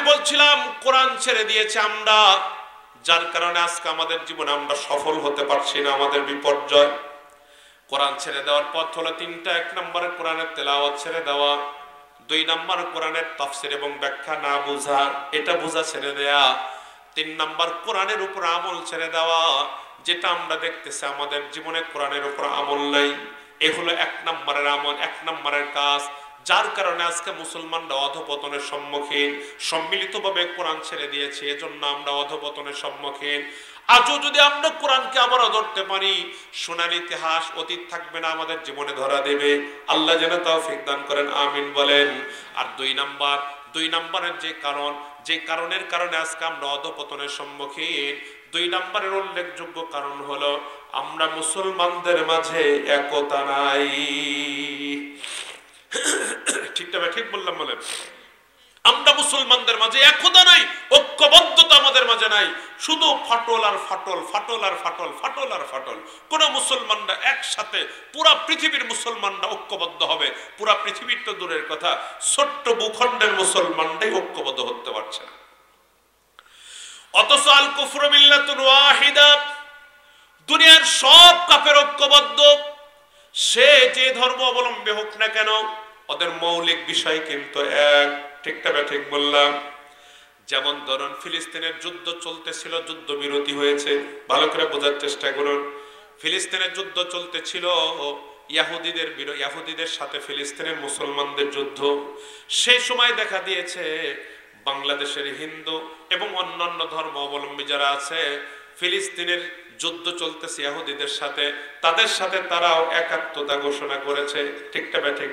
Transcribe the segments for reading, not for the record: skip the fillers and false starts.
বলছিলাম কোরআন ছেড়ে দিয়েছে আমরা, যার কারণে আজকে আমাদের জীবনে আমরা সফল হতে পারছি না, আমাদের বিপর্যয়। কোরআন ছেড়ে দেওয়ার পথ হলো তিনটা। 1 নম্বরে কোরআনের তেলাওয়াত ছেড়ে দেওয়া, 2 নম্বর কোরআনের তাফসীর এবং ব্যাখ্যা না বোঝা, এটা বোঝা ছেড়ে দেয়া, 3 নম্বর কোরআনের উপর আমল ছেড়ে দেওয়া, যেটা আমরা দেখতেছি আমাদের জীবনে কোরআনের উপর আমল নাই। এ হলো 1 নম্বরের আমল, 1 নম্বরের কাজ, যার কারণে আজকে মুসলমানরা অধপতনের সম্মুখীন। সম্মিলিতভাবে কোরআন ছেড়ে দিয়েছে, এজন্য আমরা অধপতনের সম্মুখীন। আজও যদি আমরা কোরআনকে আবারও ধরতে পারি, সোনার ইতিহাস অতীত থাকবে না, আমাদের জীবনে ধরা দেবে। আল্লাহ যেন তৌফিক দান করেন, আমিন বলেন। আর 2 নম্বরের যে কারণের কারণে আজকে আমরা অধপতনের সম্মুখীন, 2 নম্বরের উল্লেখযোগ্য কারণ হলো আমরা মুসলমানদের মাঝে একতা নাই। ঠিক বললাম বলেন? আমরা মুসলমানদের মাঝে একতা নাই, ঐক্যবদ্ধতা আমাদের মাঝে নাই, শুধু ফাটল আর ফাটল, ফাটল আর ফাটল, ফাটল আর ফাটল। কোন মুসলমানরা একসাথে, পুরা পৃথিবীর মুসলমানরা ঐক্যবদ্ধ হবে, পুরা পৃথিবীর তো দূরের কথা, ছোট্ট ভূখণ্ডের মুসলমানরাই ঐক্যবদ্ধ হতে পারছে না। অথচ আল কুফরু মিল্লাতুন ওয়াহিদা, দুনিয়ার সব কাফের ঐক্যবদ্ধ, সে যে ধর্ম অবলম্বী হোক না কেন, ওদের মৌলিক বিষয় কিন্তু এক। ঠিক বললাম? যেমন ধরুন, ফিলিস্তিনের যুদ্ধ চলতেছিল, যুদ্ধ বিরতি হয়েছে, ভালো করে বোঝার চেষ্টা করুন। ফিলিস্তিনের যুদ্ধ চলতেছিল, ইহুদিদের সাথে ফিলিস্তিনের মুসলমানদের যুদ্ধ। সেই সময় দেখা দিয়েছে বাংলাদেশের হিন্দু এবং অন্যান্য ধর্ম অবলম্বী যারা আছে, ফিলিস্তিনের যুদ্ধ চলতেছে ইহুদিদের সাথে, তাদের সাথে তারাও একাত্মতা ঘোষণা করেছে। ঠিক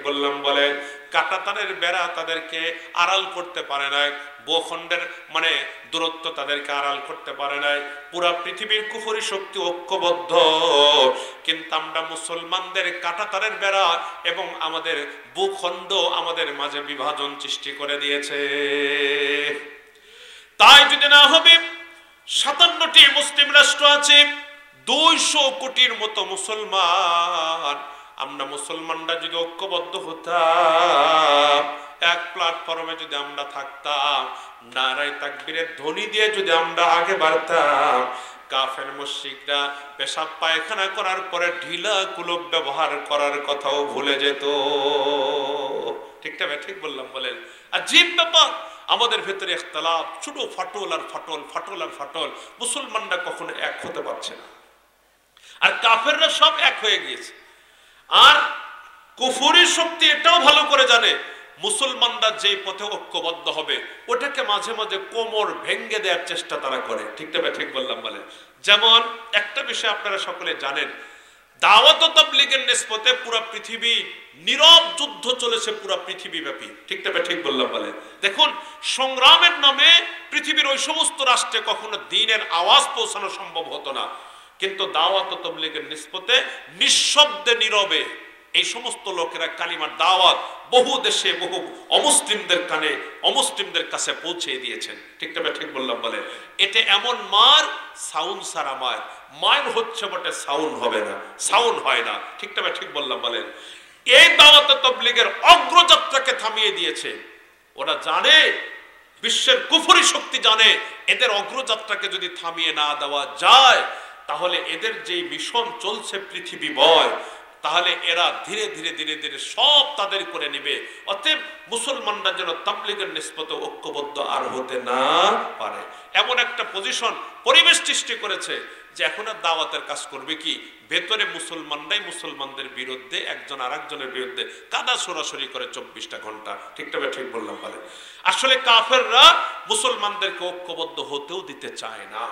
বললাম বলে? কাঁটাতারের বেড়া তাদেরকে আড়াল করতে পারে নাই, ভূখণ্ডের দূরত্ব তাদেরকে আড়াল করতে পারে নাই। পুরা পৃথিবীর কুফরি শক্তি ঐক্যবদ্ধ, কিন্তু আমরা মুসলমানদের কাঁটাতারের বেড়া এবং আমাদের ভূখণ্ড আমাদের মাঝে বিভাজন সৃষ্টি করে দিয়েছে। তাই যদি না হবে, 57টি মুসলিম রাষ্ট্র আছে, 200 কোটির মতো মুসলমান। আমরা মুসলমানরা যদি ঐক্যবদ্ধ হতাম, এক প্ল্যাটফর্মে যদি আমরা থাকতাম, নারায়ে তাকবীরের ধ্বনি দিয়ে যদি আমরা আগে বাড়তাম, কাফের মুশরিকরা পেশাব পায়খানা করার পরে ঢিলা কুলুপ ব্যবহার করার কথাও ভুলে যেত। ঠিক বললাম বলেন? আজীব ব্যাপার, আমাদের ভেতরে ইখতিলাফ, ছোট ফাটল আর ফাটল, ফাটল আর ফাটল। মুসলমানরা কখনো এক হতে পারছে না, আর কাফেররা সব এক হয়ে গিয়েছে। আর কুফরি শক্তি এটাও ভালো করে জানে, মুসলমানরা যে পথে ঐক্যবদ্ধ হবে, ওটাকে মাঝে মাঝে কোমর ভেঙ্গে দেওয়ার চেষ্টা তারা করে। ঠিক বললাম বলে? যেমন একটা বিষয় আপনারা সকলে জানেন, দাওয়াত ও তাবলীগের নিসবতে পুরো পৃথিবী নীরব যুদ্ধ চলেছে, পুরো পৃথিবী ব্যাপী। ঠিক বললাম বলে? দেখুন, সংগ্রামের নামে পৃথিবীর ওই সমস্ত রাষ্ট্রে কখনো দ্বীনের আওয়াজ পৌঁছানো সম্ভব হতো না, কিন্তু দাওয়াত ও তাবলীগের নিসবতে নিঃশব্দে নীরবে এই সমস্ত লোকেরা কালিমার দাওয়াত বহু দেশে, বহু অমুসলিমদের কাছে পৌঁছে দিয়েছেন। ঠিক বললাম বলে? এটা এমন মার, সাউন্ড সারা মায়ের হচ্ছে বটে, সাউন্ড হবে না, সাউন্ড হয় না। ঠিক বললাম বলেন? এই দাওয়াত ও তাবলীগের অগ্রযাত্রাকে থামিয়ে দিয়েছে। ওরা জানে, বিশ্বের কুফরি শক্তি জানে, এদের অগ্রযাত্রাকে যদি থামিয়ে না দেওয়া যায়, তাহলে এদের যে মিশন চলছে পৃথিবী বয়, তাহলে এরা ধীরে ধীরে সব তাদের করে নেবে। অতএব মুসলমানরা যেন তাবলীগের নিসবতে ঐক্যবদ্ধ আর হতে না পারে, এমন একটা পজিশন, পরিবেশ সৃষ্টি করেছে যে এখন আর দাওয়াতের কাজ করবে কি, ভেতরে মুসলমানরাই মুসলমানদের বিরুদ্ধে, একজন আর একজনের বিরুদ্ধে কাদা সরাসরি করে 24টা ঘন্টা। ঠিক বললাম বলে? আসলে কাফেররা মুসলমানদেরকে ঐক্যবদ্ধ হতেও দিতে চায় না।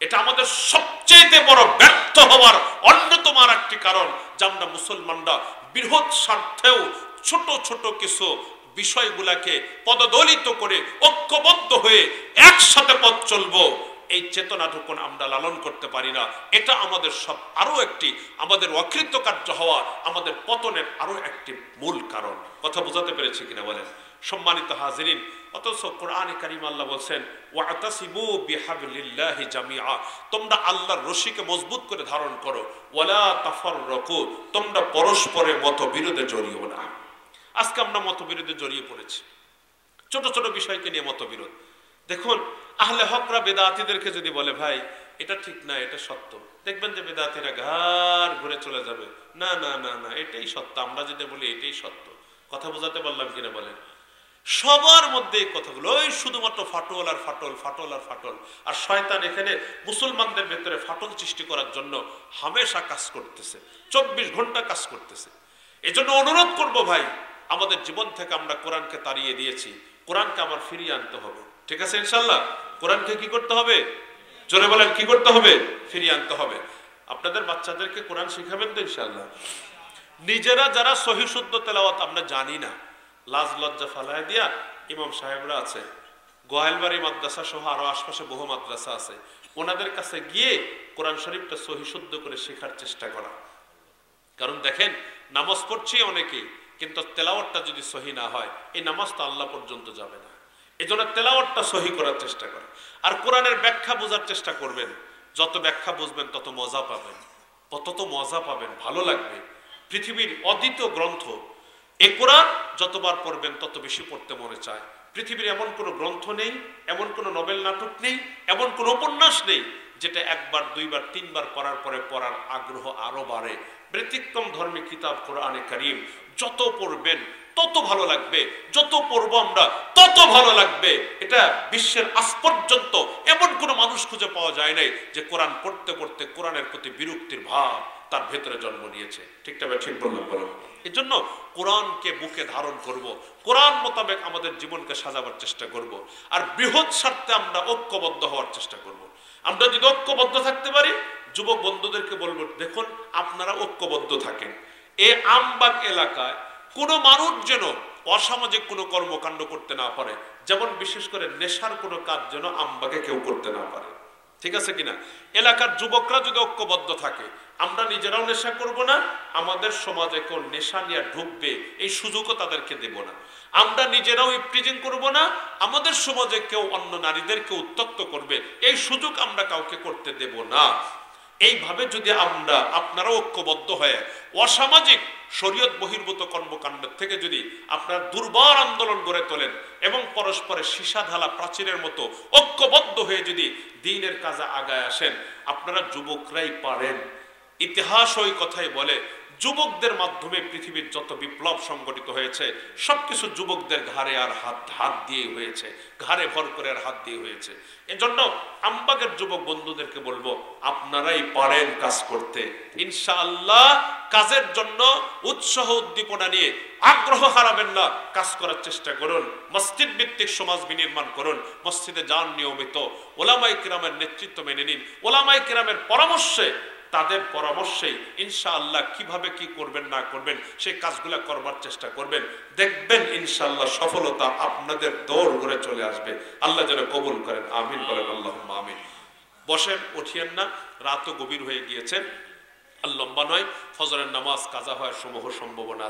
এটা আমাদের সবচেয়ে বড় ব্যর্থ হওয়ার অন্যতম আর একটি কারণ, যে আমরা মুসলমানরা বৃহৎ স্বার্থেও ছোট ছোট কিছু বিষয়গুলাকে পদদলিত করে ঐক্যবদ্ধ হয়ে একসাথে পথ চলবো, এই চেতনাটুকু আমরা লালন করতে পারি না। এটা আমাদের আরো একটি, আমাদের অকৃতকার্য হওয়া, আমাদের পতনের আরো একটি মূল কারণ। কথা বোঝাতে পেরেছি কিনা বলেন? সম্মানিত হাজিরিন, অথচ কোরআনে কারীম আল্লাহ বলছেন, ওয়াতাসিমু বিহাবলিল্লাহি জামিআ, তোমরা আল্লাহর রশিকে মজবুত করে ধারণ করো, ওয়ালা তাফাররাকু, তোমরা পরস্পরের মতবিরোধে জড়িও না। আজকে আমরা মতবিরোধে জড়িয়ে পড়েছি, ছোট ছোট বিষয়কে নিয়ে মতবিরোধ। দেখুন আহলে হকরা বেদাতীদেরকে যদি বলে ভাই এটা ঠিক না এটা সত্য, দেখবেন যে বেদাতীরা ঘাড় ঘুরে চলে যাবে, না না না না এটাই সত্য, আমরা যদি বলি এটাই সত্য। কথা বোঝাতে পারলাম কিনা বলেন? সবার মধ্যে এই কথাগুলো, ওই শুধুমাত্র ফাটল আর ফাটল, ফাটল আর ফাটল। আর শয়তান এখানে মুসলমানদের ভেতরে ফাটল সৃষ্টি করার জন্য হামেশা কাজ করতেছে, 24 ঘন্টা কাজ করতেছে। এজন্য অনুরোধ করব ভাই, আমাদের জীবন থেকে আমরা কোরআনকে তাড়িয়ে দিয়েছি, কোরআনকে আমার ফিরিয়ে আনতে হবে। ঠিক আছে ইনশাল্লাহ? কোরআনকে কি করতে হবে? জোরে বলেন কি করতে হবে? ফিরিয়ে আনতে হবে। আপনাদের বাচ্চাদেরকে কোরআন শিখাবেন তো ইনশাল্লাহ? নিজেরা যারা সহি শুদ্ধ তেলাওয়াত আমরা জানি না, লাজ লজ্জা ফালায় দিয়া ইমাম সাহেবরা আছে, গোয়ালবাড়ি মাদ্রাসা সহ আরো আশপাশে বহু মাদ্রাসা আছে, ওনাদের কাছে গিয়ে কোরআন শরীফটা সহি শুদ্ধ করে শেখার চেষ্টা করা। কারণ দেখেন নামাজ পড়ছি অনেকে, কিন্তু তেলাওয়াতটা যদি সহি না হয় এই নামাজ তো আল্লাহ পর্যন্ত যাবে না। এই জন্য তেলাওয়াতটা সহি করার চেষ্টা করেন। আর কোরআনের ব্যাখ্যা বোঝার চেষ্টা করবেন, যত ব্যাখ্যা বুঝবেন তত মজা পাবেন, তত মজা পাবেন, ভালো লাগবে। পৃথিবীর অদ্বিতীয় গ্রন্থ এ কোরআন, যতবার পড়বেন তত বেশি পড়তে মনে চায়। পৃথিবীর এমন কোনো গ্রন্থ নেই, এমন কোনো নোবেল নাটক নেই, এমন কোনো উপন্যাস নেই যেটা একবার দুইবার তিনবার পড়ার পরে পড়ার আগ্রহ আরো বাড়ে। ব্যতিক্রম ধর্মী কিতাব কোরআনে কারীম, যত পড়বেন তত ভালো লাগবে, যত পড়বো আমরা তত ভালো লাগবে। এটা বিশ্বের আজ পর্যন্ত এমন কোনো মানুষ খুঁজে পাওয়া যায় নাই যে কোরআন পড়তে পড়তে কোরআনের প্রতি বিরক্তির ভাব তার ভেতরে জন্ম নিয়েছে। ঠিক না? ঠিক বললাম বলো? এই জন্য কোরআনকে বুকে ধারণ করব, কোরআন মোতাবেক আমাদের জীবনকে সাজাবার চেষ্টা করব, আর বৃহৎ স্বার্থে আমরা ঐক্যবদ্ধ হওয়ার চেষ্টা করব। আমরা যদি ঐক্যবদ্ধ থাকতে পারি, যুবক বন্ধুদেরকে বলবো দেখুন আপনারা ঐক্যবদ্ধ থাকেন। এই আমবাগ এলাকায় কোনো মানুষ যেন অসামাজিক কোনো কর্মকাণ্ড করতে না পারে, যেমন বিশেষ করে নেশার কোনো কাজ যেন আমবাগে কেউ করতে না পারে। ঠিক আছে কিনা? এলাকার যুবকরা যদি ঐক্যবদ্ধ থাকে, আমরা নিজেরাও নেশা করব না, আমাদের সমাজে কেউ নেশা নিয়ে ঢুকবে এই সুযোগও তাদেরকে দেব না। আমরা নিজেরাও ইফটিজিং করব না, আমাদের সমাজে কেউ অন্য নারীদেরকে উত্ত্যক্ত করবে এই সুযোগ আমরা কাউকে করতে দেব না। এইভাবে যদি আমরা আপনারা ঐক্যবদ্ধ হয়ে অসামাজিক শরীয়ত বহির্ভূত কর্মকাণ্ডের থেকে যদি আপনারা দুর্বার আন্দোলন গড়ে তোলেন এবং পরস্পরের সীসা ঢালা প্রাচীরের মতো ঐক্যবদ্ধ হয়ে যদি দ্বীনের কাজে আগায় আসেন, আপনারা যুবকরাই পারেন। ইতিহাস ওই কথাই বলে, যুবকদের মাধ্যমে পৃথিবীর যত বিপ্লব সংগঠিত হয়েছে সবকিছু যুবকদের ঘাড়ে আর হাত দিয়ে হয়েছে, ঘাড়ে ভর করে আর হাত দিয়ে হয়েছে। এজন্য আমবাগের যুবক বন্ধুদেরকে বলবো আপনারাই পারেন কাজ করতে ইনশাআল্লাহ। কাজের জন্য উৎসাহ উদ্দীপনা নিয়ে আগ্রহ হারাবেন না, কাজ করার চেষ্টা করুন। মসজিদ ভিত্তিক সমাজ বিনির্মাণ করুন, মসজিদে যান নিয়মিত, ওলামায়ে কিরামের নেতৃত্ব মেনে নিন, ওলামায়ে কিরামের পরামর্শে, তাদের পরামর্শেই ইনশাআল্লাহ কিভাবে কি করবেন না করবেন সেই কাজগুলা করবার চেষ্টা করবেন। দেখবেন ইনশাআল্লাহ সফলতা আপনাদের দৌড় করে চলে আসবে। আল্লাহ যেন কবুল করেন, আমিন বলেন আল্লাহুম্মা আমিন। বসেন, উঠিয়েন না, রাতও গভীর হয়ে গিয়েছে, আর লম্বা নয়, ফজরের নামাজ কাজা হওয়ার সমূহ সম্ভাবনা।